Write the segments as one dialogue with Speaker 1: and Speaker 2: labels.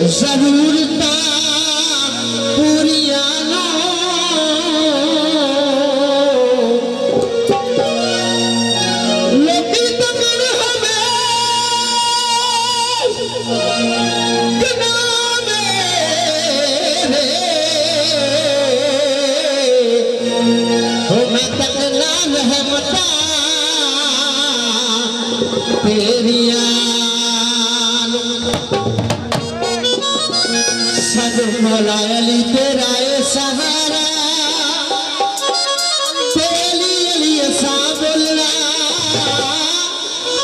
Speaker 1: जरूरता पूरिया नो लोकी तकड़ हमें गना मेरे हो मैं तकना रहमता तेरिया मौला अली तेरा ए सहारा तेली अली सा बोलना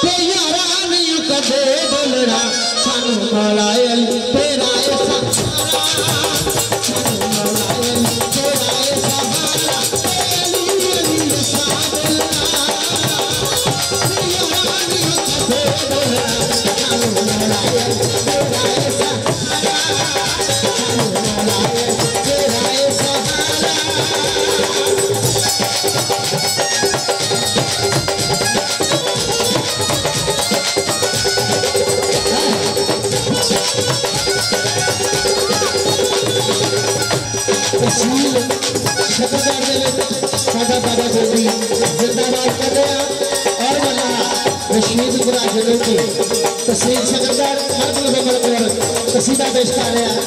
Speaker 1: ते यारा नहीं कदे बोलना सानू मौला अली तेरा ए सहारा सानू मौला अली तेरा ए सहारा तेली अली सा बोलना ते यारा नहीं कदे बोलना सानू मौला अली तेरा ए सहारा तहसील सकरदार कसीदा पेश कर रहे हैं